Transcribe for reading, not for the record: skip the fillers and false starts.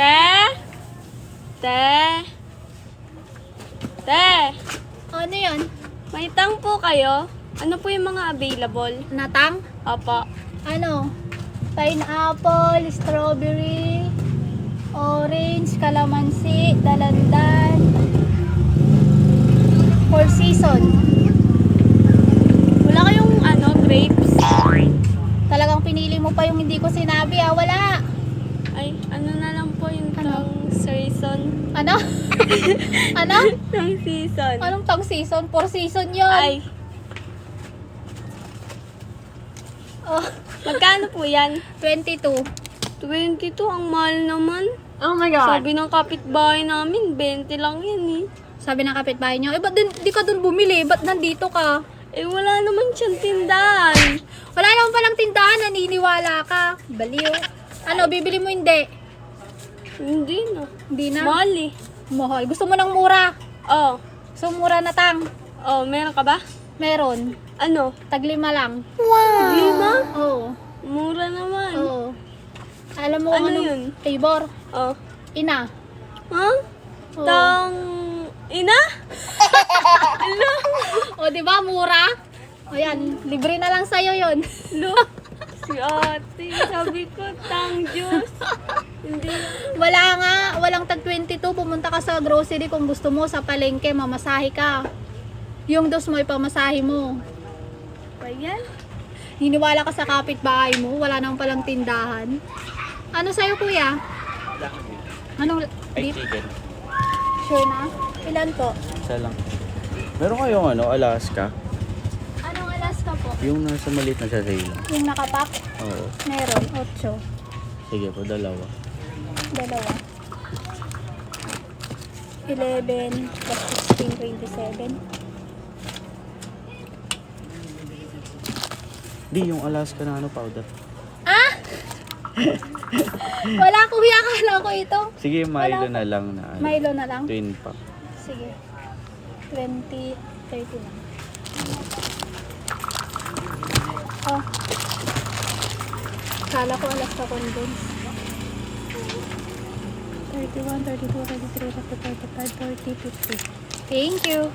Te? Te? Te? Ano yun? May tang po kayo? Ano po yung mga available? Natang? Opo. Ano? Pineapple, strawberry, orange, calamansi, dalandan. Four season. Wala kayong grapes? Talagang pinili mo pa yung hindi ko sinabi ah. Wala. Ay, ano na lang po yung tang season? Ano? Ano? Tang season. Anong tang season? Four season yun. Ay, Oh, magkano po yan? 22. 22, ang mahal naman. Oh my God. Sabi ng kapitbahay namin, 20 lang yan eh. Sabi ng kapitbahay niyo, ba't di ka dun bumili? Ba't nandito ka? Eh, wala naman siyang tindahan. Wala naman palang tindahan, naniniwala ka. Baliw. Ano, bibili mo hindi? Hindi na. Hindi na. Mahal eh. Mahal. Gusto mo ng mura? Oh, So, mura na tang. oh, meron ka ba? Meron. Ano? Taglima lang. Lima? Oo. Mura naman. Oo. Alam mo Ano kung yun? flavor? Oh. Ina. Ha? Oo. Tang... Ina? Hello? O, di ba mura? O yan, libre na lang sa'yo yun. Hello? Si ate, sabi ko, tang juice. Hindi. Wala nga, walang tag 22. Pumunta ka sa grocery kung gusto mo sa palengke, mamasahe ka. Yung dos mo, ipamasahe mo. Pa yan? Hiniwala ka sa kapitbahay mo, wala naman palang tindahan. Ano sa'yo kuya? Anong Ay, beef? chicken. Sure na? Ilan po? Isa lang. Meron kayong Alaska? Anong Alaska po? Yung nasa maliit na sa sale. Yung nakapak? Oo. Meron, 8. Sige po, dalawa. Dalawa. 11 plus 16, 27. Di, yung Alaska na powder. Ah! Wala kuya, akala ko ito. Sige, Milo Wala na lang na. Milo na lang? Twin pack. Sige. 20, 30 lang. Oh. Kala ko alas ka condense. 31, 32, 33, 34, 35, 40, 50. Thank you.